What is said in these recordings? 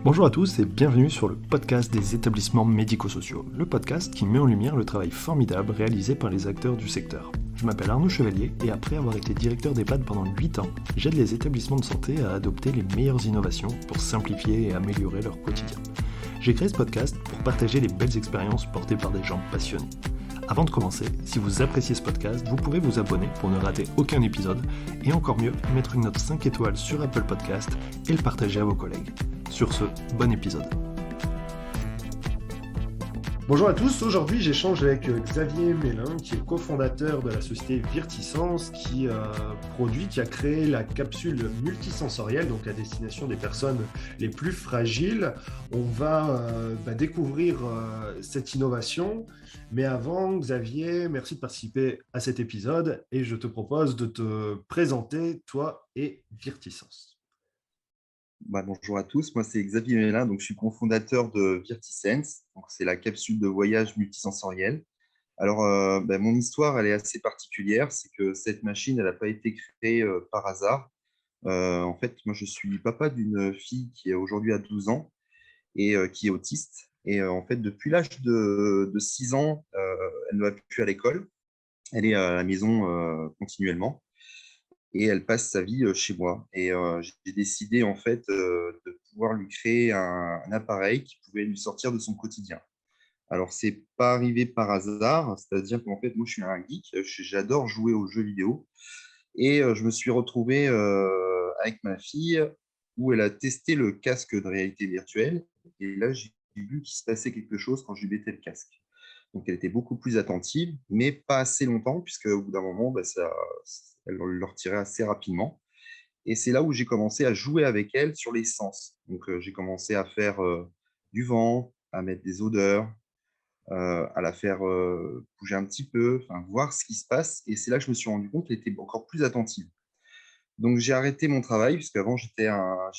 Bonjour à tous et bienvenue sur le podcast des établissements médico-sociaux, le podcast qui met en lumière le travail formidable réalisé par les acteurs du secteur. Je m'appelle Arnaud Chevalier et après avoir été directeur d'EHPAD pendant 8 ans, j'aide les établissements de santé à adopter les meilleures innovations pour simplifier et améliorer leur quotidien. J'ai créé ce podcast pour partager les belles expériences portées par des gens passionnés. Avant de commencer, si vous appréciez ce podcast, vous pouvez vous abonner pour ne rater aucun épisode et encore mieux, mettre une note 5 étoiles sur Apple Podcast et le partager à vos collègues. Sur ce, bon épisode. Bonjour à tous, aujourd'hui j'échange avec Xavier Mélin qui est cofondateur de la société Virtisense qui a créé la capsule multisensorielle donc à destination des personnes les plus fragiles. On va découvrir cette innovation, mais avant Xavier, merci de participer à cet épisode et je te propose de te présenter toi et Virtisense. Bonjour à tous, moi c'est Xavier Mélin, donc je suis cofondateur de Virtisense, donc c'est la capsule de voyage multisensorielle. Alors mon histoire elle est assez particulière, c'est que cette machine elle n'a pas été créée par hasard. En fait, moi je suis papa d'une fille qui est aujourd'hui à 12 ans et qui est autiste. Et en fait, depuis l'âge de 6 ans, elle ne va plus à l'école, elle est à la maison continuellement. Et elle passe sa vie chez moi. Et j'ai décidé en fait de pouvoir lui créer un appareil qui pouvait lui sortir de son quotidien. Alors, c'est pas arrivé par hasard, c'est-à-dire qu'en fait, moi, je suis un geek, j'adore jouer aux jeux vidéo. Et je me suis retrouvé avec ma fille où elle a testé le casque de réalité virtuelle. Et là, j'ai vu qu'il se passait quelque chose quand je lui mettais le casque. Donc, elle était beaucoup plus attentive, mais pas assez longtemps, puisque au bout d'un moment, elle le retirait assez rapidement. Et c'est là où j'ai commencé à jouer avec elle sur les sens. Donc, j'ai commencé à faire du vent, à mettre des odeurs, à la faire bouger un petit peu, enfin, voir ce qui se passe. Et c'est là que je me suis rendu compte qu'elle était encore plus attentive. Donc, j'ai arrêté mon travail, puisqu'avant, je ne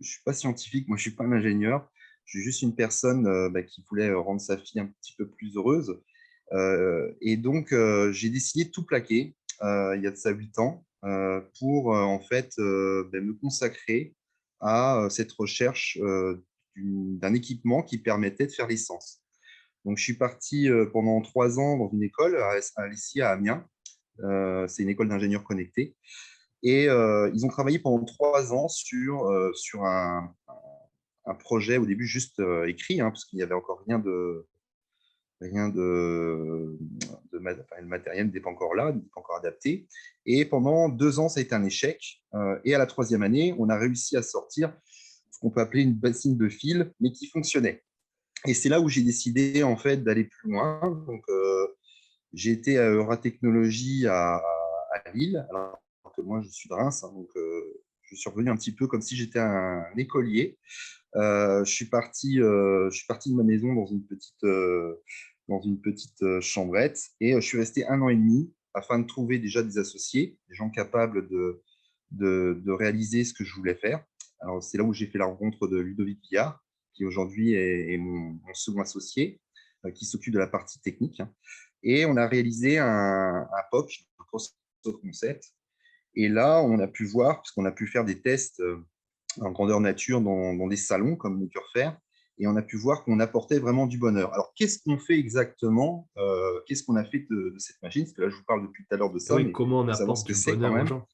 suis pas scientifique, moi, je ne suis pas un ingénieur. Je suis juste une personne qui voulait rendre sa fille un petit peu plus heureuse. Et donc, j'ai décidé de tout plaquer il y a de ça 8 ans pour en fait me consacrer à cette recherche d'un équipement qui permettait de faire l'essence. Donc, je suis parti pendant 3 ans dans une école ici à Amiens. C'est une école d'ingénieurs connectés. Et ils ont travaillé pendant 3 ans sur un projet au début juste écrit, parce qu'il n'y avait encore le matériel n'était pas encore là, n'était pas encore adapté. Et pendant 2 ans, ça a été un échec. Et à la 3e année, on a réussi à sortir ce qu'on peut appeler une bassine de fil, mais qui fonctionnait. Et c'est là où j'ai décidé en fait d'aller plus loin. Donc, j'ai été à Euratechnologie à Lille, alors que moi je suis de Reims, donc je suis revenu un petit peu comme si j'étais un écolier. Je suis parti de ma maison dans une petite chambrette et je suis resté 1 an et demi afin de trouver déjà des associés, des gens capables de réaliser ce que je voulais faire. Alors, c'est là où j'ai fait la rencontre de Ludovic Villard, qui aujourd'hui est mon second associé, qui s'occupe de la partie technique. Et on a réalisé un POC, un Proof of Concept. Et là, on a pu voir, parce qu'on a pu faire des tests en grandeur nature dans des salons comme le Cœur Faire, et on a pu voir qu'on apportait vraiment du bonheur. Alors, qu'est-ce qu'on fait exactement Qu'est-ce qu'on a fait de cette machine? Parce que là, je vous parle depuis tout à l'heure de ça, Oui, mais il comment on faut savoir apporte ce que du c'est quand bonheur aux même. gens?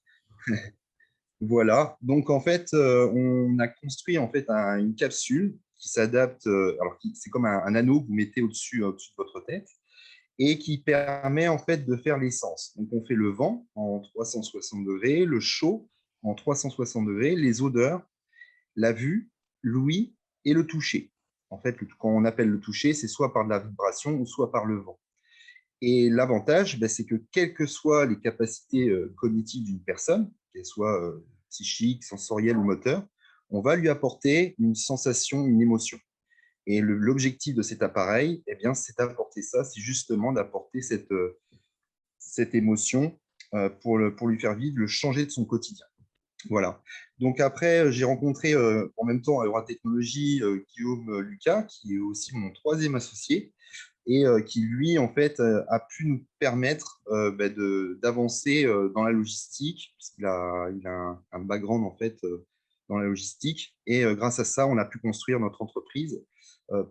Voilà. Donc, en fait, on a construit en fait une capsule qui s'adapte. C'est comme un anneau que vous mettez au-dessus de votre tête et qui permet en fait de faire l'essence. Donc, on fait le vent en 360 degrés, le chaud en 360 degrés, les odeurs, la vue, l'ouïe et le toucher. En fait, quand on appelle le toucher, c'est soit par de la vibration ou soit par le vent. Et l'avantage, c'est que quelles que soient les capacités cognitives d'une personne, qu'elles soient psychiques, sensorielles ou moteurs, on va lui apporter une sensation, une émotion. Et l'objectif de cet appareil, c'est d'apporter ça, c'est justement d'apporter cette émotion pour lui faire vivre, le changer de son quotidien. Voilà. Donc après, j'ai rencontré en même temps à Euratechnologie Guillaume Lucas, qui est aussi mon troisième associé, et qui, lui, en fait, a pu nous permettre d'avancer dans la logistique, puisqu'il a un background, en fait, dans la logistique. Et grâce à ça, on a pu construire notre entreprise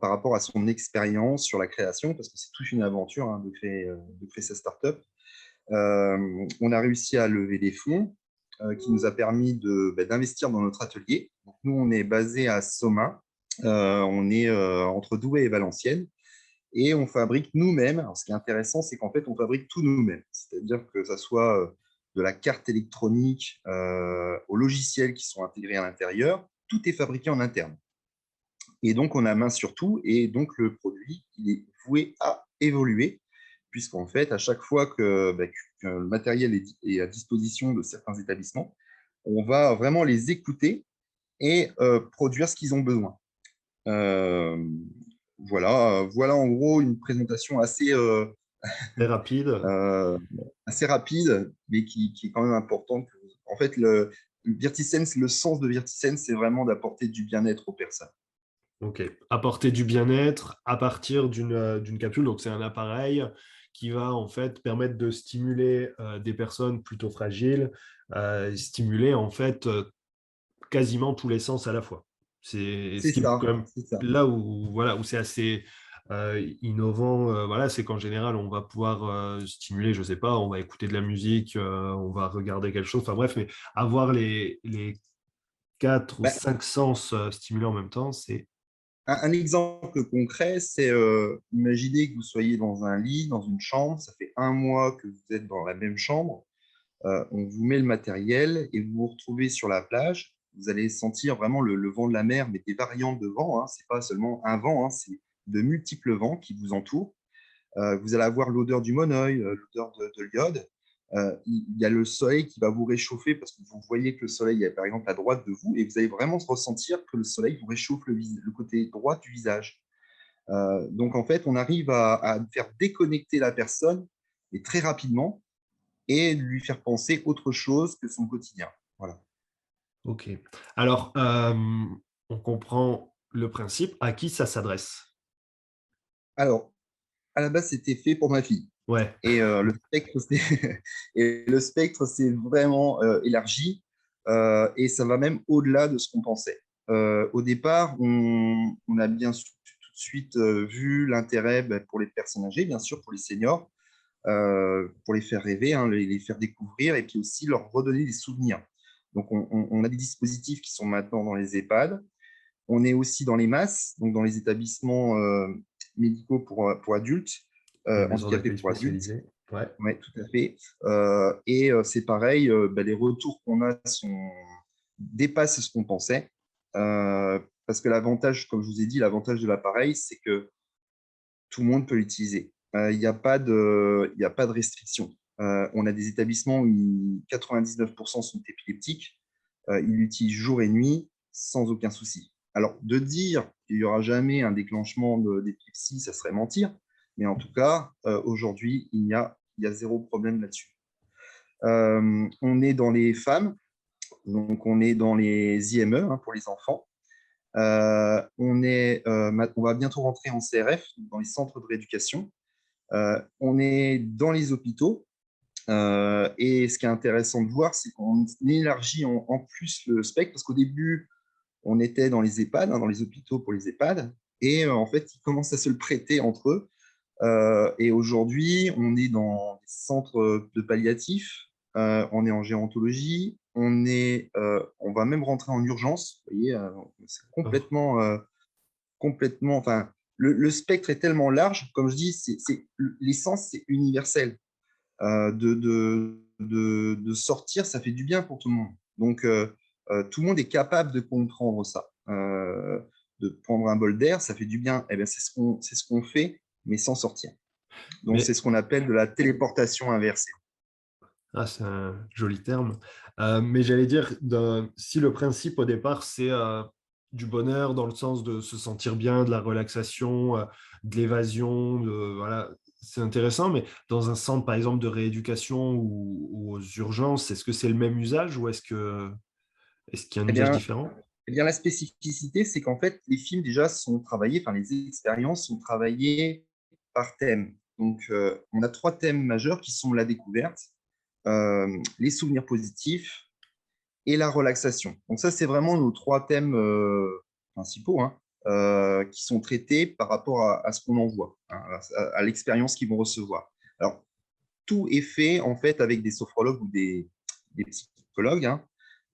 par rapport à son expérience sur la création, parce que c'est toute une aventure hein, de créer sa startup. On a réussi à lever des fonds qui nous a permis d'investir dans notre atelier. Donc, nous, on est basé à Soma. On est entre Douai et Valenciennes. Et on fabrique nous-mêmes. Alors, ce qui est intéressant, c'est qu'en fait, on fabrique tout nous-mêmes. C'est-à-dire que ça soit de la carte électronique aux logiciels qui sont intégrés à l'intérieur, tout est fabriqué en interne. Et donc, on a main sur tout. Et donc, le produit, il est voué à évoluer, puisqu'en fait, à chaque fois que le matériel est à disposition de certains établissements, on va vraiment les écouter et produire ce qu'ils ont besoin. Voilà en gros une présentation Très rapide. assez rapide, mais qui est quand même importante. En fait, Virtisense, le sens de Virtisense, c'est vraiment d'apporter du bien-être aux personnes. Ok. Apporter du bien-être à partir d'une capsule. Donc, c'est un appareil qui va en fait permettre de stimuler des personnes plutôt fragiles, stimuler en fait quasiment tous les sens à la fois. C'est ce C'est qui est quand ça, même c'est ça. là où, voilà, où c'est assez innovant. Voilà, c'est qu'en général, on va pouvoir stimuler, je sais pas, on va écouter de la musique, on va regarder quelque chose. Enfin bref, mais avoir les quatre ou Ben, cinq sens stimulés en même temps, c'est un exemple concret, c'est imaginez que vous soyez dans un lit, dans une chambre, ça fait un mois que vous êtes dans la même chambre, on vous met le matériel et vous vous retrouvez sur la plage. Vous allez sentir vraiment le vent de la mer, mais des variantes de vent. Hein. Ce n'est pas seulement un vent, hein, c'est de multiples vents qui vous entourent. Vous allez avoir l'odeur du monoeil, l'odeur de l'iode. Il y a le soleil qui va vous réchauffer parce que vous voyez que le soleil est par exemple à droite de vous et vous allez vraiment ressentir que le soleil vous réchauffe le côté droit du visage. Donc en fait, on arrive à faire déconnecter la personne et très rapidement et lui faire penser autre chose que son quotidien. Voilà. ok. Alors, on comprend le principe. À qui ça s'adresse? Alors, à la base, c'était fait pour ma fille. Ouais. Et et le spectre s'est vraiment élargi et ça va même au-delà de ce qu'on pensait. Au départ, on a bien tout de suite vu l'intérêt pour les personnes âgées, bien sûr, pour les seniors, pour les faire rêver, hein, les faire découvrir et puis aussi leur redonner des souvenirs. Donc, on a des dispositifs qui sont maintenant dans les EHPAD. On est aussi dans les masses, donc dans les établissements médicaux pour adultes, Les maisons handicapés d'accueil pour adultes. spécialisées. Ouais. Oui, tout à fait. Et c'est pareil, les retours qu'on a dépassent ce qu'on pensait. Parce que l'avantage, comme je vous ai dit, l'avantage de l'appareil, c'est que tout le monde peut l'utiliser. Il n'y a pas de restriction. On a des établissements où 99% sont épileptiques. Ils l'utilisent jour et nuit sans aucun souci. Alors, de dire qu'il n'y aura jamais un déclenchement d'épilepsie, ça serait mentir. Mais en tout cas, aujourd'hui, il y a zéro problème là-dessus. On est dans les femmes, donc on est dans les IME hein, pour les enfants. On va bientôt rentrer en CRF, dans les centres de rééducation. On est dans les hôpitaux. Et ce qui est intéressant de voir, c'est qu'on élargit en plus le spectre, parce qu'au début, on était dans les EHPAD, hein, dans les hôpitaux pour les EHPAD, et en fait, ils commencent à se le prêter entre eux. Et aujourd'hui, on est dans des centres de palliatifs, on est en gérontologie, on va même rentrer en urgence. Vous voyez, c'est Oh. complètement. Enfin, le spectre est tellement large, comme je dis, l'essence, c'est universel. De sortir, ça fait du bien pour tout le monde. Donc, tout le monde est capable de comprendre ça. De prendre un bol d'air, ça fait du bien. Eh bien, c'est ce qu'on fait, mais sans sortir. Donc, c'est Mais ce qu'on appelle de la téléportation inversée. ah, c'est un joli terme. Mais j'allais dire, si le principe au départ, c'est du bonheur dans le sens de se sentir bien, de la relaxation, de l'évasion, voilà, c'est intéressant. Mais dans un centre, par exemple, de rééducation ou aux urgences, est-ce que c'est le même usage ou est-ce qu'il y a un Eh usage bien, différent? la spécificité, c'est qu'en fait, les films déjà sont travaillés, enfin, les expériences sont travaillées par thème. Donc, on a trois thèmes majeurs qui sont la découverte, les souvenirs positifs et la relaxation. Donc ça, c'est vraiment nos 3 thèmes principaux, hein, qui sont traités par rapport à ce qu'on envoie, hein, à l'expérience qu'ils vont recevoir. Alors, tout est fait en fait avec des sophrologues ou des psychologues, hein,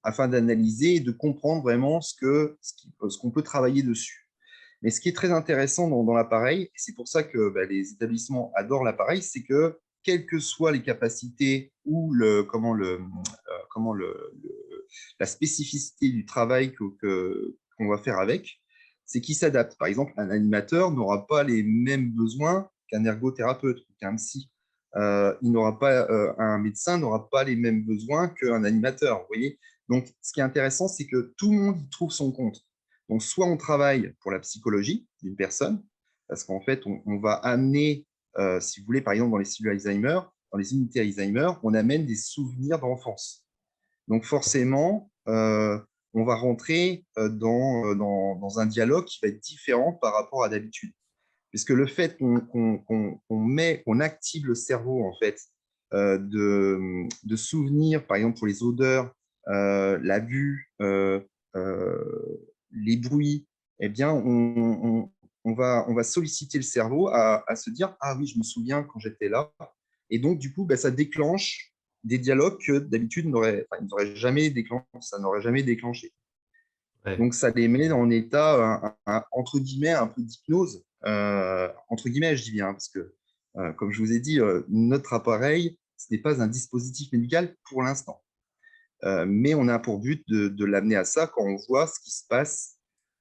afin d'analyser et de comprendre vraiment ce qu'on peut travailler dessus. Mais ce qui est très intéressant dans l'appareil, et c'est pour ça que les établissements adorent l'appareil, c'est que quelles que soient les capacités ou la spécificité du travail qu'on va faire avec, c'est qu'il s'adapte. Par exemple, un animateur n'aura pas les mêmes besoins qu'un ergothérapeute ou qu'un psy. Un médecin n'aura pas les mêmes besoins qu'un animateur. Vous voyez. Donc, ce qui est intéressant, c'est que tout le monde y trouve son compte. Donc, soit on travaille pour la psychologie d'une personne, parce qu'en fait, on va amener, si vous voulez, par exemple, dans les cellules Alzheimer, dans les unités Alzheimer, on amène des souvenirs d'enfance. Donc, forcément, on va rentrer dans un dialogue qui va être différent par rapport à d'habitude. Puisque le fait qu'on active le cerveau, en fait, de souvenirs, par exemple, pour les odeurs, la vue, les bruits, eh bien, on va solliciter le cerveau à se dire: ah oui, je me souviens quand j'étais là. Et donc, du coup, ça déclenche des dialogues que d'habitude, ça n'aurait jamais déclenché. Ouais. Donc, ça les met en état, entre guillemets, un peu d'hypnose. Entre guillemets, je dis bien, parce que, comme je vous ai dit, notre appareil, ce n'est pas un dispositif médical pour l'instant. Mais on a pour but de l'amener à ça quand on voit ce qui se passe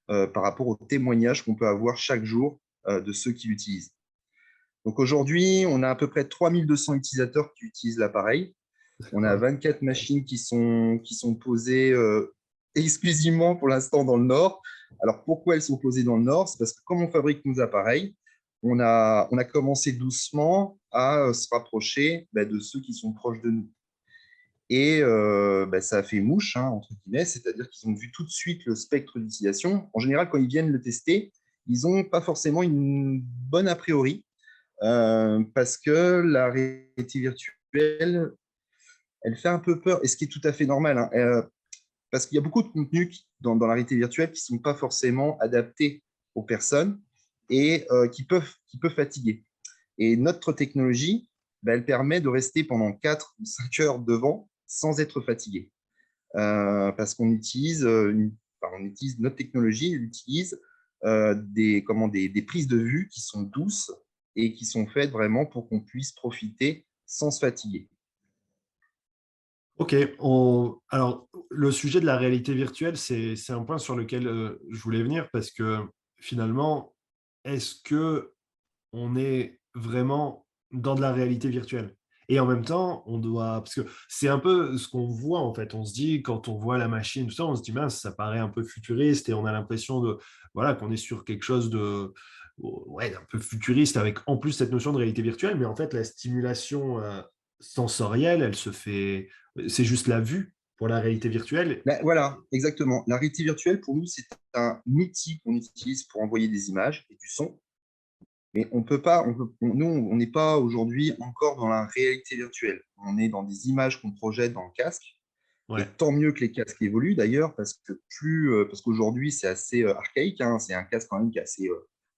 par rapport aux témoignages qu'on peut avoir chaque jour de ceux qui l'utilisent. Donc aujourd'hui, on a à peu près 3200 utilisateurs qui utilisent l'appareil. On a 24 machines qui sont posées exclusivement pour l'instant dans le Nord. Alors pourquoi elles sont posées dans le Nord? C'est parce que comme on fabrique nos appareils, on a commencé doucement à se rapprocher de ceux qui sont proches de nous. Et ça a fait mouche, hein, entre guillemets, c'est-à-dire qu'ils ont vu tout de suite le spectre d'utilisation. En général, quand ils viennent le tester, ils n'ont pas forcément une bonne a priori, parce que la réalité virtuelle, elle fait un peu peur, et ce qui est tout à fait normal, hein, parce qu'il y a beaucoup de contenus dans la réalité virtuelle qui ne sont pas forcément adaptés aux personnes et qui peuvent fatiguer. Et notre technologie, elle permet de rester pendant 4 ou 5 heures devant sans être fatigué. Parce qu'on utilise, on utilise notre technologie, elle utilise des prises de vue qui sont douces et qui sont faites vraiment pour qu'on puisse profiter sans se fatiguer. Ok, alors le sujet de la réalité virtuelle, c'est un point sur lequel je voulais venir parce que finalement, est-ce que on est vraiment dans de la réalité virtuelle? Et en même temps, on doit, parce que c'est un peu ce qu'on voit en fait. On se dit, quand on voit la machine, tout ça, on se dit, mince, ça paraît un peu futuriste et on a l'impression voilà, qu'on est sur quelque chose ouais, d'un peu futuriste avec en plus cette notion de réalité virtuelle. Mais en fait, la stimulation sensorielle, elle se fait, c'est juste la vue pour la réalité virtuelle. Voilà, exactement. La réalité virtuelle, pour nous, c'est un outil qu'on utilise pour envoyer des images et du son. Mais on peut pas, nous, on n'est pas aujourd'hui encore dans la réalité virtuelle. On est dans des images qu'on projette dans le casque. Et Ouais, tant mieux que les casques évoluent d'ailleurs, parce qu'aujourd'hui, c'est assez archaïque, hein. C'est un casque quand même qui est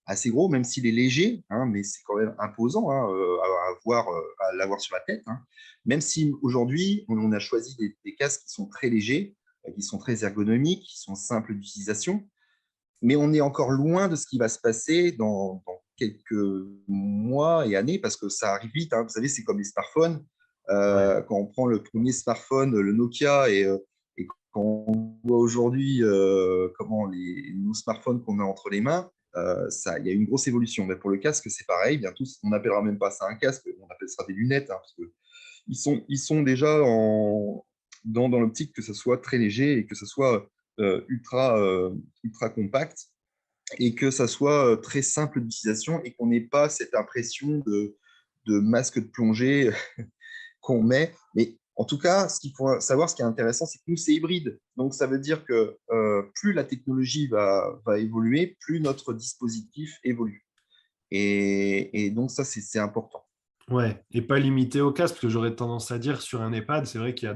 assez gros, même s'il est léger, hein, mais c'est quand même imposant, hein, à l'avoir sur la tête, hein. Même si aujourd'hui, on a choisi des casques qui sont très légers, qui sont très ergonomiques, qui sont simples d'utilisation, mais on est encore loin de ce qui va se passer dans quelques mois et années, parce que ça arrive vite, hein. Vous savez, c'est comme les smartphones. ouais. Quand on prend le premier smartphone, le Nokia, et quand on voit aujourd'hui comment nos smartphones qu'on a entre les mains, il y a une grosse évolution. Mais pour le casque, c'est pareil. Bientôt, on n'appellera même pas ça un casque, on appelle ça des lunettes, hein, parce qu'ils sont déjà dans l'optique que ce soit très léger et que ce soit ultra compact, et que ça soit très simple d'utilisation et qu'on n'ait pas cette impression de masque de plongée qu'on met. Mais en tout cas, ce qu'il faut savoir, ce qui est intéressant, c'est que nous, c'est hybride. Donc, ça veut dire que plus la technologie va évoluer, plus notre dispositif évolue. Et donc, ça, c'est important. Ouais, et pas limité au casque, parce que j'aurais tendance à dire sur un EHPAD, c'est vrai qu'il y a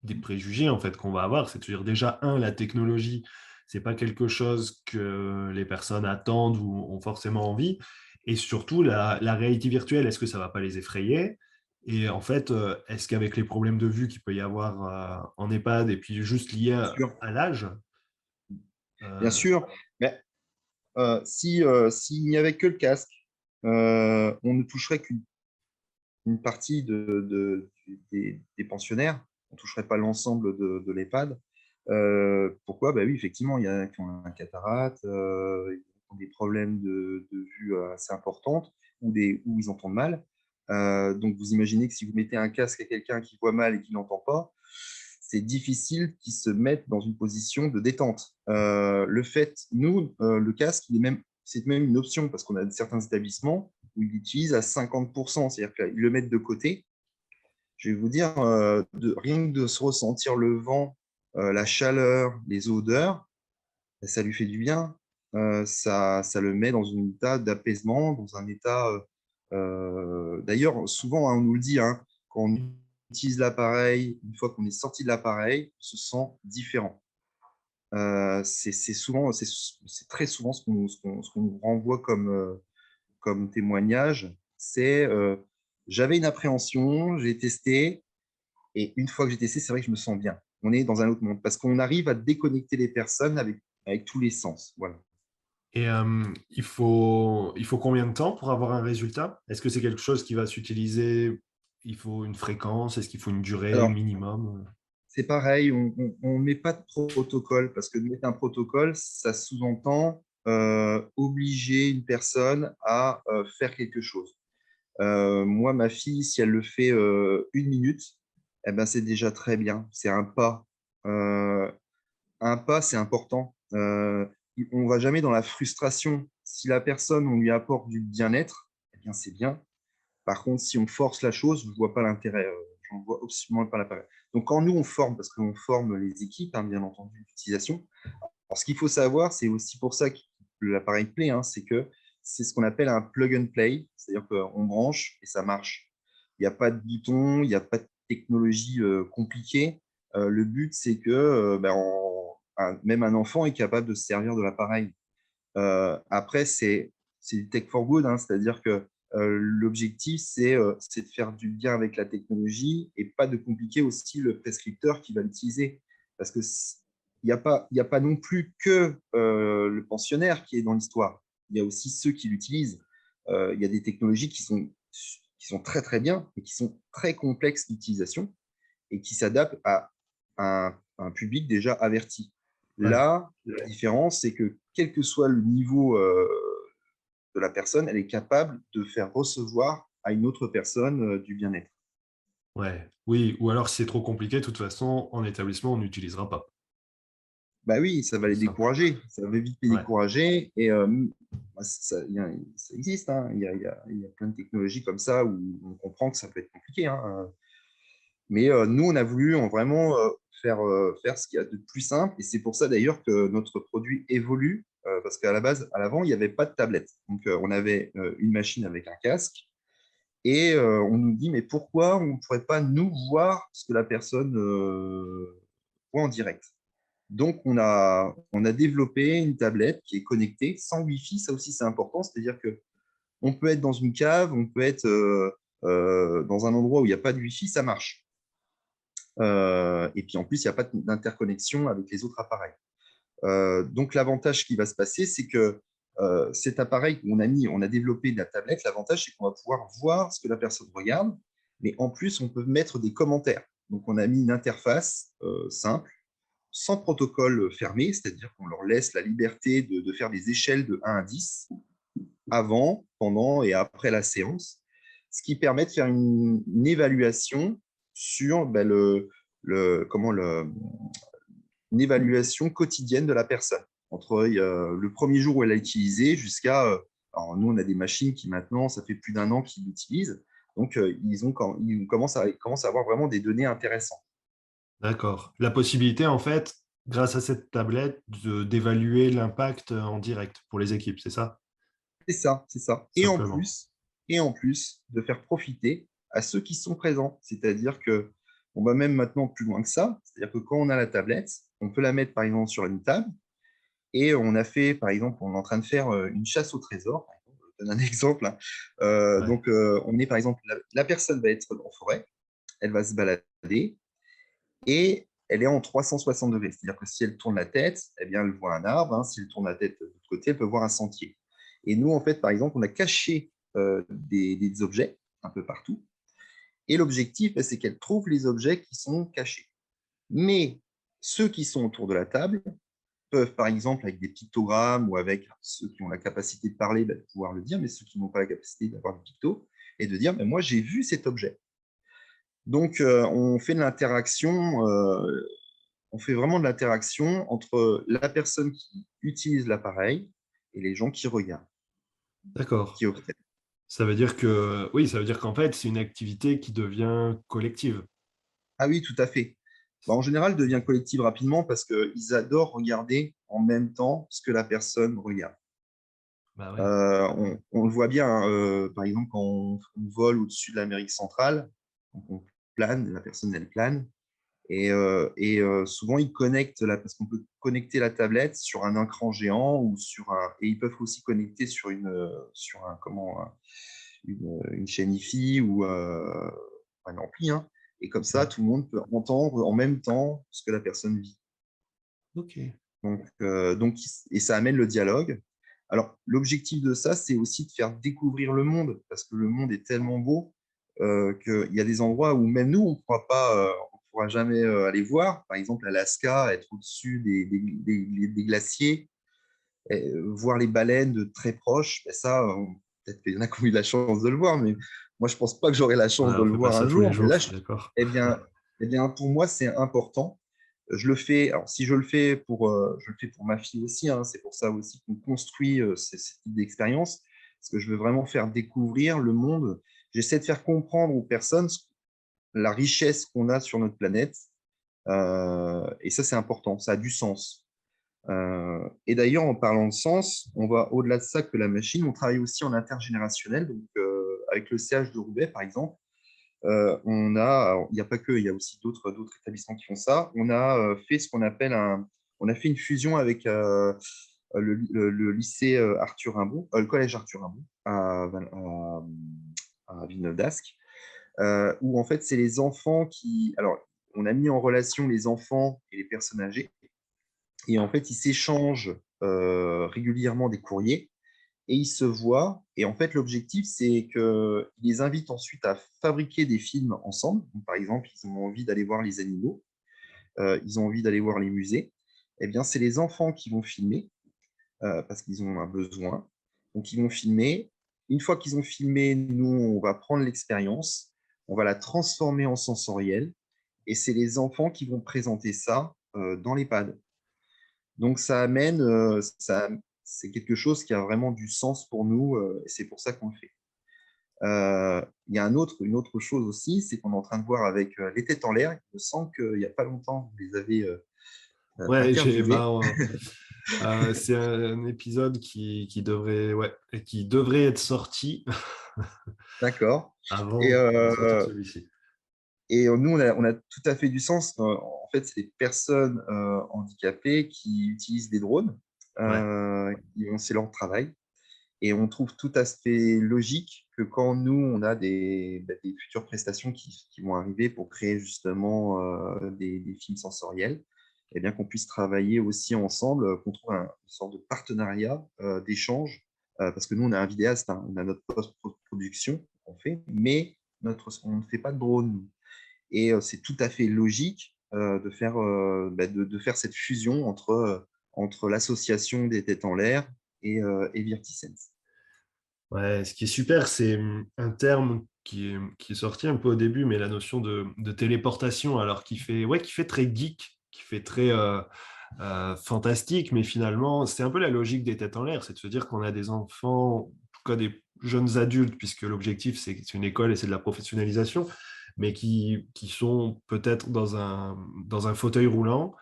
des préjugés en fait qu'on va avoir. C'est-à-dire déjà, la technologie, c'est pas quelque chose que les personnes attendent ou ont forcément envie. Et surtout, la réalité virtuelle, est-ce que ça va pas les effrayer? Et en fait, est-ce qu'avec les problèmes de vue qu'il peut y avoir en EHPAD et puis juste liés Bien sûr. à l'âge, Bien euh, sûr. Mais s'il n'y avait que le casque, on ne toucherait qu'une partie des pensionnaires. On ne toucherait pas l'ensemble de l'EHPAD. Pourquoi? Bah oui, effectivement, il y en a qui ont un cataracte, ils ont des problèmes de vue assez importantes ou ils entendent mal. Donc, vous imaginez que si vous mettez un casque à quelqu'un qui voit mal et qui n'entend pas, c'est difficile qu'il se mette dans une position de détente. Le casque, c'est même une option parce qu'on a certains établissements où ils l'utilisent à 50%, c'est-à-dire qu'ils le mettent de côté. Je vais vous dire, rien que de se ressentir le vent, la chaleur, les odeurs, ça lui fait du bien. Ça le met dans un état d'apaisement, dans un état. D'ailleurs, souvent, hein, on nous le dit, hein, quand on utilise l'appareil, une fois qu'on est sorti de l'appareil, on se sent différent. C'est très souvent ce qu'on nous renvoie comme témoignage. C'est j'avais une appréhension, j'ai testé, et une fois que j'ai testé, c'est vrai que je me sens bien. On est dans un autre monde parce qu'on arrive à déconnecter les personnes avec tous les sens. Voilà. et il faut combien de temps pour avoir un résultat? Est-ce que c'est quelque chose qui va s'utiliser? Il faut une fréquence? Est-ce qu'il faut une durée Alors, minimum? c'est pareil, on ne met pas de protocole parce que de mettre un protocole, ça sous-entend obliger une personne à faire quelque chose. Moi, ma fille, si elle le fait 1 minute, eh ben, c'est déjà très bien. C'est un pas. Euh, un pas, c'est important. On ne va jamais dans la frustration. Si la personne, on lui apporte du bien-être, eh bien, c'est bien. Par contre, si on force la chose, je ne vois pas l'intérêt. Je n'en vois absolument pas l'intérêt. Donc, quand nous, on forme, parce qu'on forme les équipes, hein, bien entendu, d'utilisation, alors, ce qu'il faut savoir, c'est aussi pour ça que l'appareil plaît, hein, c'est que c'est ce qu'on appelle un plug and play, c'est-à-dire qu'on branche et ça marche. Il n'y a pas de bouton, il n'y a pas de technologie compliquée. Le but, c'est que même un enfant est capable de se servir de l'appareil. Après, c'est du tech for good, hein, c'est-à-dire que l'objectif, c'est de faire du bien avec la technologie et pas de compliquer aussi le prescripteur qui va l'utiliser. Parce que il y a pas non plus que le pensionnaire qui est dans l'histoire. Il y a aussi ceux qui l'utilisent. Il y a des technologies qui sont très très bien et qui sont très complexes d'utilisation et qui s'adaptent à un public déjà averti. Ouais. Là, la différence, c'est que quel que soit le niveau de la personne, elle est capable de faire recevoir à une autre personne du bien-être. Ouais. Oui, ou alors si c'est trop compliqué, de toute façon, en établissement, on n'utilisera pas. Bah oui, ça va Tout les simple. décourager, ça va vite les Ouais. décourager. Et ça existe, hein. Il y a plein de technologies comme ça où on comprend que ça peut être compliqué, hein. Mais nous, on a voulu vraiment faire ce qu'il y a de plus simple. Et c'est pour ça d'ailleurs que notre produit évolue, parce qu'à la base, à l'avant, il n'y avait pas de tablette. Donc, on avait une machine avec un casque. Et on nous dit, mais pourquoi on ne pourrait pas nous voir ce que la personne voit en direct? Donc, on a développé une tablette qui est connectée sans Wi-Fi. Ça aussi, c'est important. C'est-à-dire que on peut être dans une cave, on peut être dans un endroit où il n'y a pas de Wi-Fi, ça marche. Et puis en plus, il n'y a pas d'interconnexion avec les autres appareils. Donc l'avantage qui va se passer, c'est que cet appareil on a développé de la tablette, l'avantage c'est qu'on va pouvoir voir ce que la personne regarde, mais en plus on peut mettre des commentaires. Donc on a mis une interface simple, sans protocole fermé, c'est-à-dire qu'on leur laisse la liberté de faire des échelles de 1 à 10 avant, pendant et après la séance, ce qui permet de faire une évaluation sur comment une évaluation quotidienne de la personne, entre le premier jour où elle l'a utilisé jusqu'à. Alors nous, on a des machines qui maintenant, ça fait plus d'1 an qu'ils l'utilisent. Donc, commencent à avoir vraiment des données intéressantes. D'accord. La possibilité, en fait, grâce à cette tablette, d'évaluer l'impact en direct pour les équipes, c'est ça? C'est ça, c'est ça. Simplement. Et en plus, de faire profiter à ceux qui sont présents. C'est-à-dire que On va même maintenant plus loin que ça, c'est-à-dire que quand on a la tablette, on peut la mettre par exemple sur une table et on a fait, par exemple, on est en train de faire une chasse au trésor. Par exemple, je donne un exemple, hein. Ouais. On est par exemple, la personne va être en forêt, elle va se balader et elle est en 360 degrés. C'est-à-dire que si elle tourne la tête, eh bien, elle voit un arbre, hein. Si elle tourne la tête de l'autre côté, elle peut voir un sentier. Et nous, en fait, par exemple, on a caché des objets un peu partout. Et l'objectif, c'est qu'elle trouve les objets qui sont cachés. Mais ceux qui sont autour de la table peuvent, par exemple, avec des pictogrammes ou avec ceux qui ont la capacité de parler, de pouvoir le dire, mais ceux qui n'ont pas la capacité d'avoir le picto, et de dire, moi, j'ai vu cet objet. Donc, on fait de l'interaction, on fait vraiment de l'interaction entre la personne qui utilise l'appareil et les gens qui regardent, D'accord. qui observent. Ça veut dire que, oui, ça veut dire qu'en fait, c'est une activité qui devient collective. Ah oui, tout à fait. En général, devient collective rapidement parce qu'ils adorent regarder en même temps ce que la personne regarde. Bah ouais. On le voit bien, hein, par exemple, quand on vole au-dessus de l'Amérique centrale, donc on plane, la personne, elle plane, et souvent, ils connectent, parce qu'on peut connecter la tablette sur un écran géant ou et ils peuvent aussi connecter sur une chaîne Wi-Fi ou un ampli, hein. Et comme ça, Ouais. tout le monde peut entendre en même temps ce que la personne vit. Ok. Et ça amène le dialogue. Alors, l'objectif de ça, c'est aussi de faire découvrir le monde, parce que le monde est tellement beau qu'il y a des endroits où même nous, on pourra jamais aller voir. Par exemple, Alaska, être au-dessus des glaciers, et voir les baleines de très proche, ben ça, peut-être qu'il y en a qui ont eu la chance de le voir, mais moi, je pense pas que j'aurai la Ouais, chance de on le fait pas voir ça un tous les jour. Mais jours, là, je suis d'accord. eh bien, pour moi, c'est important. Je le fais, alors si je le fais pour ma fille aussi, hein, c'est pour ça aussi qu'on construit ces types d'expériences, parce que je veux vraiment faire découvrir le monde. J'essaie de faire comprendre aux personnes la richesse qu'on a sur notre planète, et ça, c'est important, ça a du sens. Et d'ailleurs, en parlant de sens, on va au-delà de ça que la machine, on travaille aussi en intergénérationnel, donc avec le CH de Roubaix, par exemple. Il n'y a pas que, il y a aussi d'autres établissements qui font ça. On a fait ce qu'on appelle on a fait une fusion avec le lycée Arthur Rimbaud, le collège Arthur Rimbaud à Villeneuve d'Ascq, où en fait c'est les enfants alors on a mis en relation les enfants et les personnes âgées, et en fait ils s'échangent régulièrement des courriers et ils se voient. Et en fait, l'objectif, c'est qu'ils les invitent ensuite à fabriquer des films ensemble. Donc, par exemple, ils ont envie d'aller voir les animaux, ils ont envie d'aller voir les musées. Eh bien, c'est les enfants qui vont filmer parce qu'ils ont un besoin. Donc, ils vont filmer. Une fois qu'ils ont filmé, nous, on va prendre l'expérience, on va la transformer en sensoriel. Et c'est les enfants qui vont présenter ça dans l'EHPAD. Donc, c'est quelque chose qui a vraiment du sens pour nous, et c'est pour ça qu'on le fait. Il y a une autre chose aussi, c'est qu'on est en train de voir avec les têtes en l'air. Il me semble qu'il n'y a pas longtemps, vous les avez Ouais, interviewés. c'est un épisode qui devrait, ouais, et qui devrait être sorti D'accord. Et, avant de sortir euh, celui-ci. et nous, on a tout à fait du sens. En fait, c'est des personnes handicapées qui utilisent des drones. Ouais. C'est leur travail. Et on trouve tout à fait logique que quand nous, on a des futures prestations qui vont arriver pour créer justement des films sensoriels, eh bien qu'on puisse travailler aussi ensemble, qu'on trouve une sorte de partenariat, d'échange, parce que nous, on a un vidéaste, hein, on a notre post-production qu'on fait, mais on ne fait pas de drone, nous. Et c'est tout à fait logique de faire cette fusion entre l'association des têtes en l'air et Virtisense. Ouais, ce qui est super, c'est un terme qui est sorti un peu au début, mais la notion de téléportation, alors qui fait très geek, qui fait très fantastique, mais finalement, c'est un peu la logique des têtes en l'air, c'est de se dire qu'on a des enfants, en tout cas des jeunes adultes, puisque l'objectif, c'est une école et c'est de la professionnalisation, mais qui sont peut-être dans un fauteuil roulant,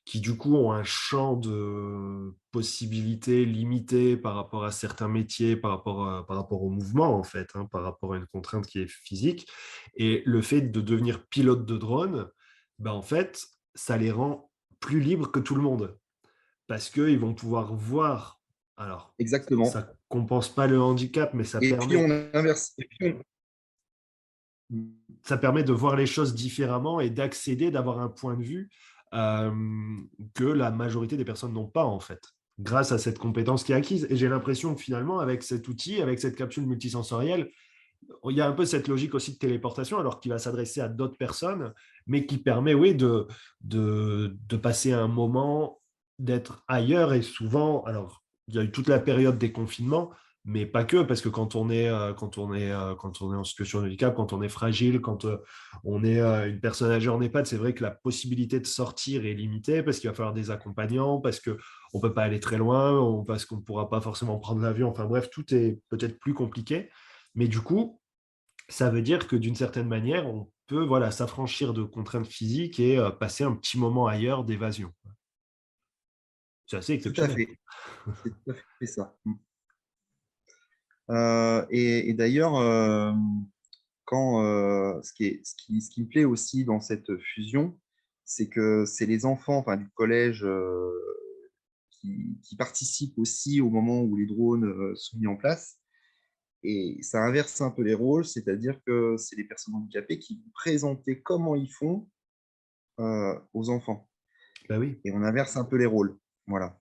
qui du coup ont un champ de possibilités limité par rapport à certains métiers, par rapport au mouvement en fait, hein, par rapport à une contrainte qui est physique. Et le fait de devenir pilote de drone, ben, en fait, ça les rend plus libres que tout le monde parce qu'ils vont pouvoir voir. Alors, Exactement. ça compense pas le handicap, mais Et puis, on inverse. Et puis, ça permet de voir les choses différemment et d'accéder, d'avoir un point de vue euh, que la majorité des personnes n'ont pas, en fait, grâce à cette compétence qui est acquise. Et j'ai l'impression que finalement, avec cet outil, avec cette capsule multisensorielle, il y a un peu cette logique aussi de téléportation, alors qu'il va s'adresser à d'autres personnes, mais qui permet, oui, de passer un moment, d'être ailleurs. Et souvent, alors, il y a eu toute la période des confinements, mais pas que, parce que quand on est en situation de handicap, quand on est fragile, quand on est une personne âgée en EHPAD, c'est vrai que la possibilité de sortir est limitée, parce qu'il va falloir des accompagnants, parce qu'on ne peut pas aller très loin, parce qu'on ne pourra pas forcément prendre l'avion. Enfin bref, tout est peut-être plus compliqué. Mais du coup, ça veut dire que d'une certaine manière, on peut voilà, s'affranchir de contraintes physiques et passer un petit moment ailleurs d'évasion. C'est assez tout à exceptionnel. fait. C'est tout à fait ça. Et d'ailleurs, ce qui me plaît aussi dans cette fusion, c'est que c'est les enfants, enfin, du collège qui participent aussi au moment où les drones sont mis en place. Et ça inverse un peu les rôles, c'est-à-dire que c'est les personnes handicapées qui vont présenter comment ils font aux enfants. Bah oui, Et on inverse un peu les rôles. Voilà.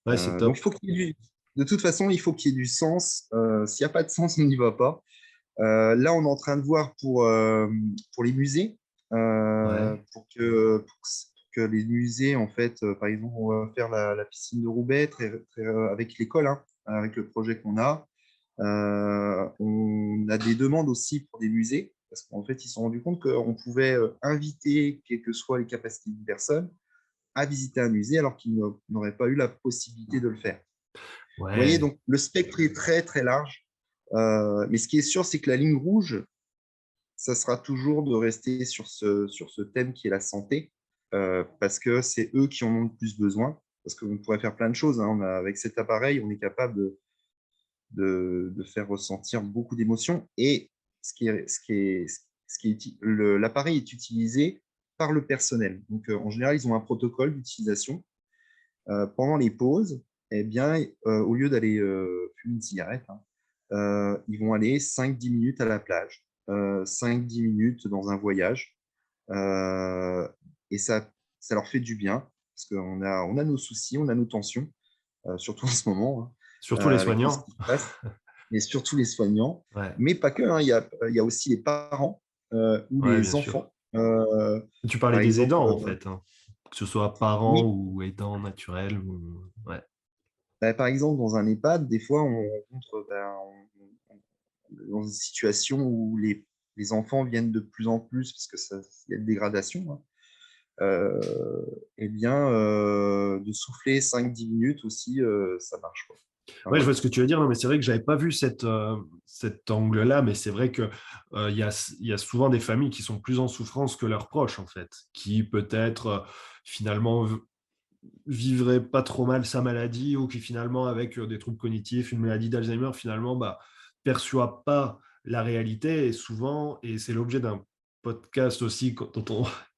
ouais, c'est Donc, il top. faut qu'il y ait de toute façon, il faut qu'il y ait du sens. S'il n'y a pas de sens, on n'y va pas. Là, on est en train de voir pour les musées, Ouais, pour que les musées, en fait, par exemple, on va faire la piscine de Roubaix avec l'école, hein, avec le projet qu'on a. On a des demandes aussi pour des musées, parce qu'en fait, ils se sont rendus compte qu'on pouvait inviter, quelles que soient les capacités d'une personne, à visiter un musée alors qu'ils n'auraient pas eu la possibilité de le faire. Vous voyez, ouais, donc le spectre est très, très large. Mais ce qui est sûr, c'est que la ligne rouge, ça sera toujours de rester sur ce thème qui est la santé, parce que c'est eux qui en ont le plus besoin. Parce qu'on pourrait faire plein de choses, hein. Avec cet appareil, on est capable de faire ressentir beaucoup d'émotions. Et l'appareil est utilisé par le personnel. Donc, en général, ils ont un protocole d'utilisation. Pendant les pauses, eh bien, au lieu d'aller fumer une cigarette, hein, ils vont aller 5-10 minutes à la plage, 5-10 minutes dans un voyage. Euh, et ça leur fait du bien, parce on a nos soucis, on a nos tensions, surtout en ce moment, hein, surtout les avec tout ce soignants. qui se passe, et surtout les soignants, Ouais, mais pas que, hein, il y a aussi les parents ou ouais, bien les sûr. enfants. Tu Par parlais des exemple, aidants, en fait, hein. Que ce soit parents oui, ou aidants naturels. Ouais. bah, par exemple, dans un EHPAD, des fois, on rencontre dans une situation où les enfants viennent de plus en plus, parce que il y a une dégradation, hein, eh bien, de souffler 5-10 minutes aussi, ça marche, quoi. Enfin, Ouais, je vois voilà. ce que tu veux dire. Non, mais c'est vrai que j'avais pas vu cet angle-là, mais c'est vrai que il y a souvent des familles qui sont plus en souffrance que leurs proches, en fait, qui peut-être finalement vivraient pas trop mal sa maladie ou qui finalement, avec des troubles cognitifs, une maladie d'Alzheimer, finalement, bah, perçoit pas la réalité et souvent, et c'est l'objet d'un podcast aussi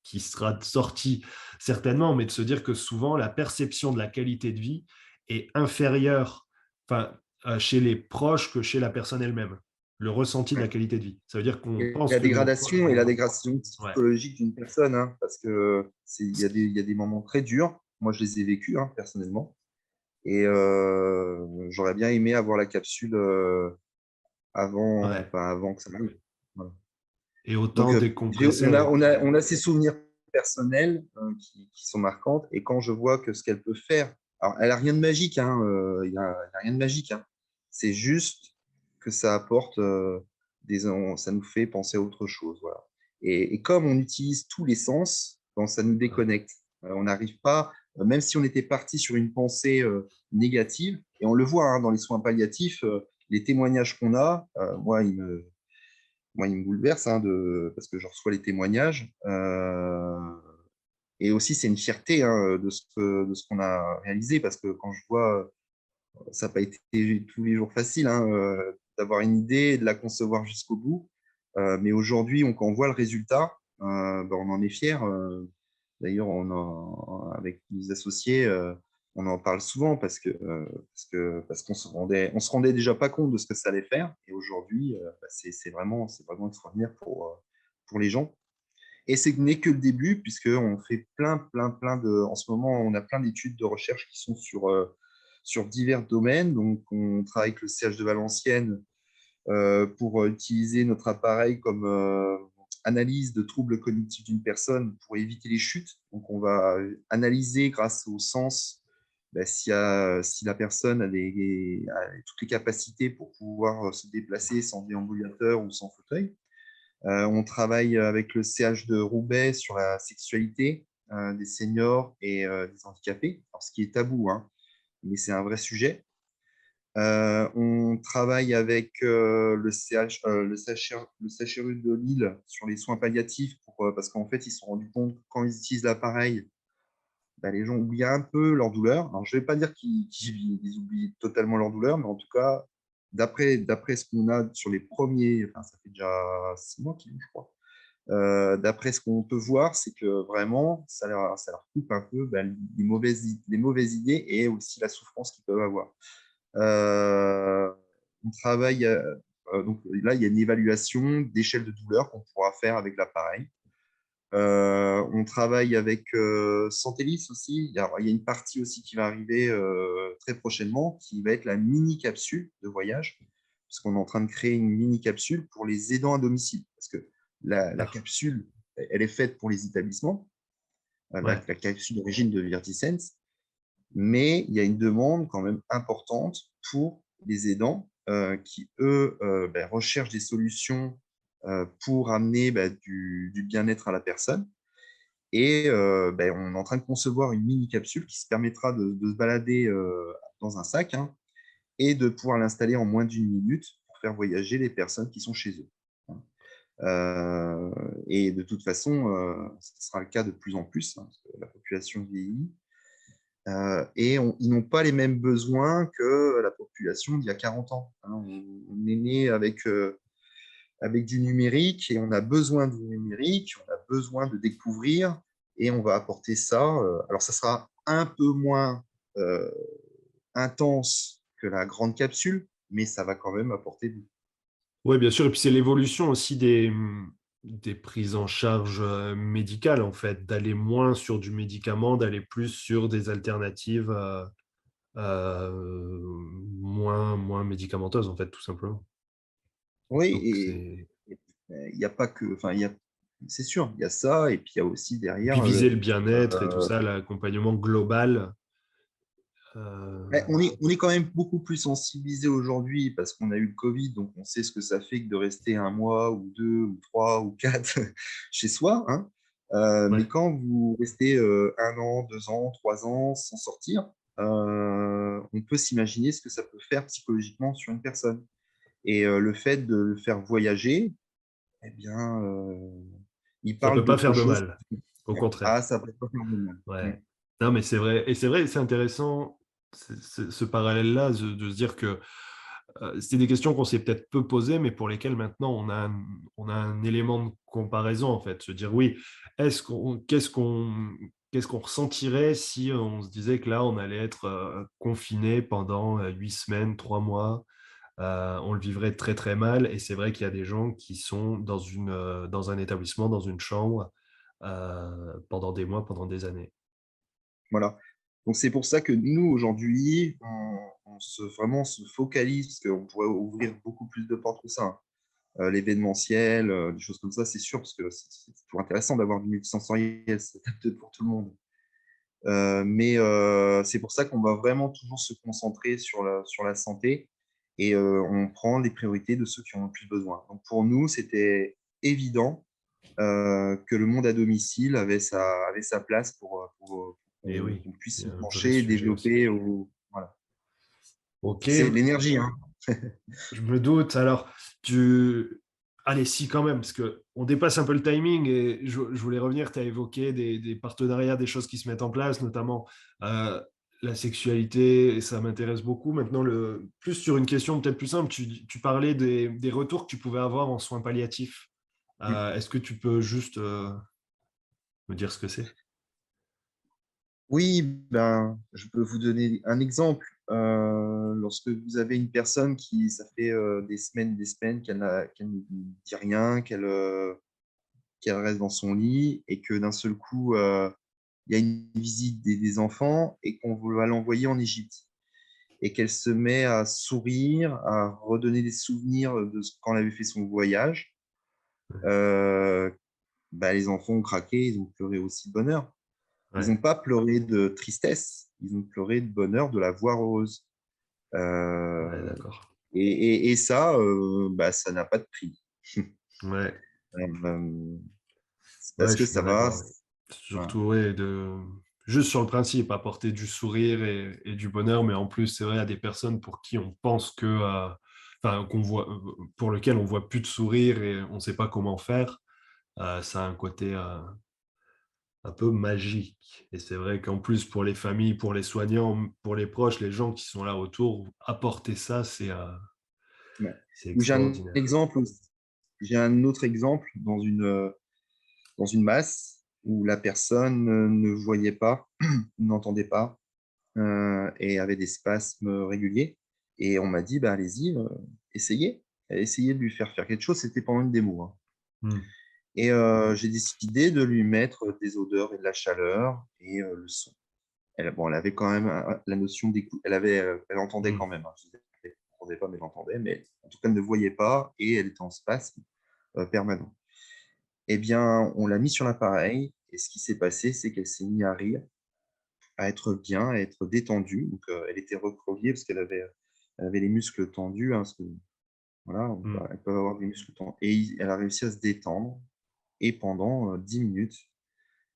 qui sera sorti certainement, mais de se dire que souvent la perception de la qualité de vie est inférieure, enfin, chez les proches que chez la personne elle-même. Le ressenti de la Ouais. qualité de vie. Ça veut dire qu'on Et pense que nos proches la vont. dégradation Ouais, psychologique d'une personne, hein, parce que il y a des moments très durs. Moi, je les ai vécus, hein, personnellement. Et j'aurais bien aimé avoir la capsule ouais. avant que ça arrive. Voilà. Et Donc, autant décompresser avec. on a ces souvenirs personnels qui sont marquantes. Et quand je vois que ce qu'elle peut faire, alors elle n'a rien de magique, hein, y a rien de magique, hein. C'est juste que ça apporte ça nous fait penser à autre chose. Voilà. Et comme on utilise tous les sens, ben, ça nous Ouais. déconnecte. On n'arrive pas, même si on était parti sur une pensée négative, et on le voit, hein, dans les soins palliatifs, les témoignages qu'on a, moi, il me bouleverse, hein, parce que je reçois les témoignages. Et aussi, c'est une fierté hein, de ce qu'on a réalisé, parce que quand je vois, ça n'a pas été tous les jours facile hein, d'avoir une idée et de la concevoir jusqu'au bout. Mais aujourd'hui, quand on voit le résultat, on en est fier. D'ailleurs, avec nos associés, on en parle souvent parce qu'on se rendait déjà pas compte de ce que ça allait faire. Et aujourd'hui, c'est vraiment extraordinaire pour les gens. Et ce n'est que le début, puisqu'on fait en ce moment, on a plein d'études de recherche qui sont sur divers domaines. Donc, on travaille avec le CH de Valenciennes pour utiliser notre appareil comme analyse de troubles cognitifs d'une personne pour éviter les chutes. Donc, on va analyser grâce au sens si la personne a toutes les capacités pour pouvoir se déplacer sans déambulateur ou sans fauteuil. On travaille avec le CH de Roubaix sur la sexualité des seniors et des handicapés, alors, ce qui est tabou, hein, mais c'est un vrai sujet. On travaille avec le CHRU de Lille sur les soins palliatifs parce qu'en fait, ils se sont rendus compte que quand ils utilisent l'appareil, les gens oublient un peu leur douleur. Alors, je ne vais pas dire qu'ils oublient totalement leur douleur, mais en tout cas, d'après ce qu'on a sur les premiers, enfin, ça fait déjà 6 mois qu'ils ont, je crois. D'après ce qu'on peut voir, c'est que vraiment, ça leur coupe un peu les mauvaises idées et aussi la souffrance qu'ils peuvent avoir. On travaille, donc là, il y a une évaluation d'échelle de douleur qu'on pourra faire avec l'appareil. On travaille avec Santélis aussi. Il y a une partie aussi qui va arriver très prochainement, qui va être la mini-capsule de voyage, puisqu'on est en train de créer une mini-capsule pour les aidants à domicile. Parce que la capsule, elle est faite pour les établissements, la capsule d'origine de Virtisense, mais il y a une demande quand même importante pour les aidants qui, eux, recherchent des solutions pour amener du bien-être à la personne. Et on est en train de concevoir une mini-capsule qui se permettra de se balader dans un sac hein, et de pouvoir l'installer en moins d'une minute pour faire voyager les personnes qui sont chez eux. Et de toute façon, ce sera le cas de plus en plus, hein, parce que la population vieillit. Et ils n'ont pas les mêmes besoins que la population d'il y a 40 ans. Hein. On est né avec du numérique et on a besoin du numérique, on a besoin de découvrir et on va apporter ça. Alors, ça sera un peu moins intense que la grande capsule, mais ça va quand même apporter du. Oui, bien sûr. Et puis, c'est l'évolution aussi des prises en charge médicales, en fait, d'aller moins sur du médicament, d'aller plus sur des alternatives moins médicamenteuses, en fait, tout simplement. Oui, Donc, et il n'y a pas que. Enfin, c'est sûr, il y a ça, et puis il y a aussi et puis derrière. viser le bien-être et tout ça, l'accompagnement global. On est quand même beaucoup plus sensibilisé aujourd'hui parce qu'on a eu le Covid, donc on sait ce que ça fait que de rester un mois ou 2 ou 3 ou 4 chez soi. Hein. Mais Ouais. quand vous restez 1 an, 2 ans, 3 ans sans sortir, on peut s'imaginer ce que ça peut faire psychologiquement sur une personne. Et le fait de le faire voyager, eh bien, il Ça parle peut pas d'autre faire de chose. mal, au contraire. Ah, ça peut pas faire de mal. Ouais. Non, mais c'est vrai. Et c'est vrai, c'est intéressant, ce parallèle-là, de se dire que c'est des questions qu'on s'est peut-être peu posées, mais pour lesquelles maintenant on a un élément de comparaison, en fait. Se dire, oui, qu'est-ce qu'on ressentirait si on se disait que là, on allait être confiné pendant 8 semaines, 3 mois, on le vivrait très très mal. Et c'est vrai qu'il y a des gens qui sont dans un établissement, dans une chambre, pendant des mois, pendant des années. Voilà. Donc c'est pour ça que nous, aujourd'hui, vraiment se focalise, parce qu'on pourrait ouvrir beaucoup plus de portes que ça. Hein. L'événementiel, des choses comme ça, c'est sûr, parce que c'est toujours intéressant d'avoir du multisensoriel, c'est adapté pour tout le monde. Mais c'est pour ça qu'on va vraiment toujours se concentrer sur la santé et on prend les priorités de ceux qui ont le plus besoin. Donc pour nous, c'était évident que le monde à domicile avait sa place pour Et oui, qu'on puisse c'est se un vrai pencher et sujet aussi. développer. Voilà. Ok, C'est l'énergie. Hein. je me doute. Alors, tu, Allez, si, quand même, parce qu'on dépasse un peu le timing et je voulais revenir, tu as évoqué des partenariats, des choses qui se mettent en place, notamment euh, la sexualité, et ça m'intéresse beaucoup. Maintenant, plus sur une question peut-être plus simple, tu parlais des retours que tu pouvais avoir en soins palliatifs. Mm. Est-ce que tu peux juste me dire ce que c'est? Oui, ben, je peux vous donner un exemple. Lorsque vous avez une personne qui, ça fait des semaines qu'elle ne dit rien, qu'elle reste dans son lit et que d'un seul coup, il y a une visite des enfants et qu'on va l'envoyer en Égypte et qu'elle se met à sourire, à redonner des souvenirs de quand elle avait fait son voyage, euh, bah, les enfants ont craqué, ils ont pleuré aussi de bonheur. Ils Ouais, n'ont pas pleuré de tristesse, ils ont pleuré de bonheur de la voir heureuse. ouais, Euh, d'accord. et ça, bah, ça n'a pas de prix. Ouais, Euh, c'est ouais, parce je que suis ça bien va. d'accord. Ouais. Voilà. Surtout, ouais, juste sur le principe, apporter du sourire et du bonheur, mais en plus, c'est vrai, à des personnes pour qui on pense que, enfin, pour lequel on voit plus de sourire et on ne sait pas comment faire, ça a un côté un peu magique. Et c'est vrai qu'en plus, pour les familles, pour les soignants, pour les proches, les gens qui sont là autour, apporter ça, Ouais. c'est Ou extraordinaire. j'ai un autre exemple dans une masse où la personne ne voyait pas, n'entendait pas et avait des spasmes réguliers. Et on m'a dit, bah, allez-y, essayez. Essayez de lui faire faire quelque chose. C'était pendant une démo, hein. Hmm. Et j'ai décidé de lui mettre des odeurs et de la chaleur et le son. Bon, elle avait quand même la notion d'écoute. Elle entendait Hmm. quand même, hein. Elle n'entendait pas, mais elle entendait. Mais en tout cas, elle ne voyait pas et elle était en spasme permanent. Eh bien, on l'a mis sur l'appareil et ce qui s'est passé, c'est qu'elle s'est mise à rire, à être bien, à être détendue. Donc, elle était recroquevillée parce elle avait les muscles tendus, hein, parce que, voilà, Hmm. elles peuvent avoir des muscles tendus. Et elle a réussi à se détendre. Et pendant 10 minutes,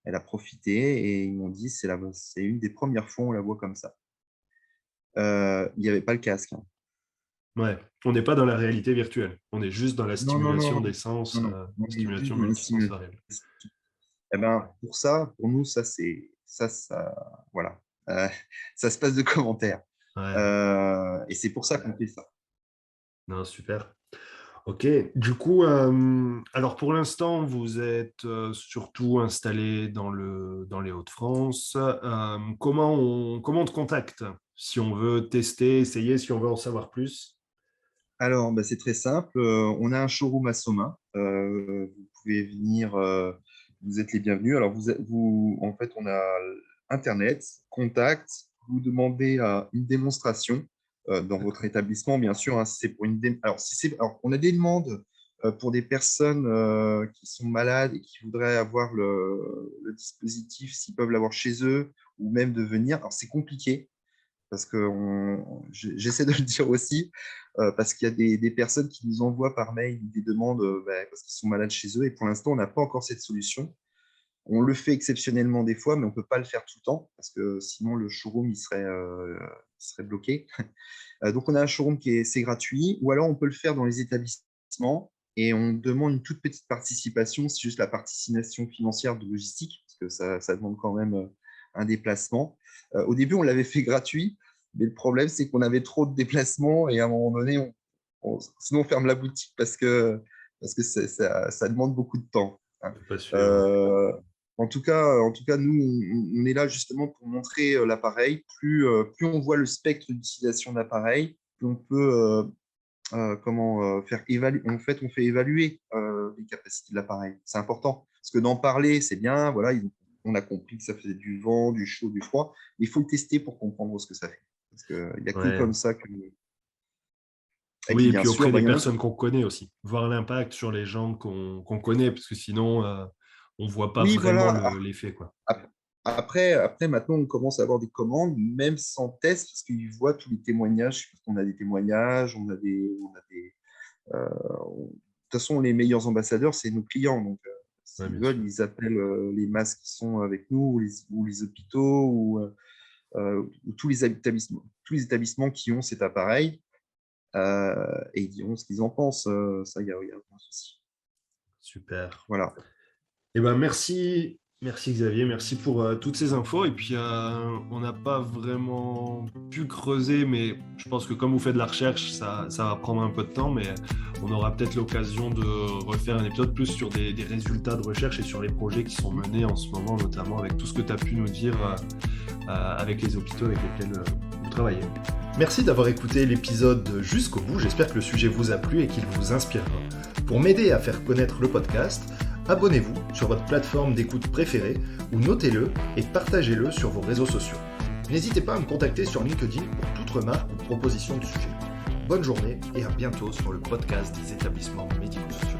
elle a profité et ils m'ont dit c'est une des premières fois où on la voit comme ça. Il n'y avait pas le casque, hein. Ouais, on n'est pas dans la réalité virtuelle, on est juste dans la Non, non, stimulation non, des sens, non, non. On est juste stimulation dans la simulation. multisensorielle. Eh ben, pour nous, voilà. Euh, ça se passe de commentaires. Ouais, Et c'est pour ça qu'on fait ça. non, super. Ok, du coup, alors pour l'instant, vous êtes surtout installé dans les Hauts-de-France. Comment on te contacte si on veut tester, essayer, si on veut en savoir plus? Alors, bah, c'est très simple. On a un showroom à Somain. Vous pouvez venir, vous êtes les bienvenus. Alors, en fait, on a Internet, contact, vous demandez une démonstration dans votre D'accord. établissement, bien sûr, hein, si c'est pour alors, alors, on a des demandes pour des personnes qui sont malades et qui voudraient avoir le dispositif, s'ils peuvent l'avoir chez eux, ou même de venir. Alors, c'est compliqué parce que j'essaie de le dire aussi, parce qu'il y a des personnes qui nous envoient par mail des demandes parce qu'ils sont malades chez eux, et pour l'instant, on n'a pas encore cette solution. On le fait exceptionnellement des fois, mais on ne peut pas le faire tout le temps, parce que sinon, le showroom, il serait bloqué. Donc, on a un showroom c'est gratuit, ou alors on peut le faire dans les établissements, et on demande une toute petite participation, c'est juste la participation financière de logistique, parce que ça demande quand même un déplacement. Au début, on l'avait fait gratuit, mais le problème, c'est qu'on avait trop de déplacements, et à un moment donné, sinon on ferme la boutique parce que ça demande beaucoup de temps, hein. Pas sûr, ouais. Euh, en tout cas, nous, on est là justement pour montrer l'appareil. Plus on voit le spectre d'utilisation de l'appareil, plus on peut faire évaluer. En fait, on fait évaluer les capacités de l'appareil. C'est important parce que d'en parler, c'est bien. Voilà, on a compris que ça faisait du vent, du chaud, du froid. Mais il faut le tester pour comprendre ce que ça fait. Parce qu'il n'y a que Ouais. comme ça que. Et puis, Oui, et bien puis sûr, auprès bah, des il y en a. personnes qu'on connaît aussi, voir l'impact sur les gens qu'on connaît, parce que sinon, on ne voit pas Oui, vraiment voilà. l'effet, quoi. Ap- Après, maintenant, on commence à avoir des commandes, même sans test, parce qu'ils voient tous les témoignages. On a des témoignages, de toute façon, les meilleurs ambassadeurs, c'est nos clients. Donc, Ouais, s'ils bien veulent, sûr. ils appellent les masses qui sont avec nous, ou les hôpitaux, ou tous les établissements qui ont cet appareil. et ils diront ce qu'ils en pensent. Ça, il y a aucun souci. Super. Voilà. Eh ben, merci Xavier, merci pour toutes ces infos. Et puis, on n'a pas vraiment pu creuser, mais je pense que comme vous faites de la recherche, ça va prendre un peu de temps, mais on aura peut-être l'occasion de refaire un épisode plus sur des résultats de recherche et sur les projets qui sont menés en ce moment, notamment avec tout ce que tu as pu nous dire avec les hôpitaux avec lesquels vous travaillez. Merci d'avoir écouté l'épisode jusqu'au bout. J'espère que le sujet vous a plu et qu'il vous inspirera. Pour m'aider à faire connaître le podcast, abonnez-vous sur votre plateforme d'écoute préférée ou notez-le et partagez-le sur vos réseaux sociaux. N'hésitez pas à me contacter sur LinkedIn pour toute remarque ou proposition de sujet. Bonne journée et à bientôt sur le podcast des établissements médico-sociaux.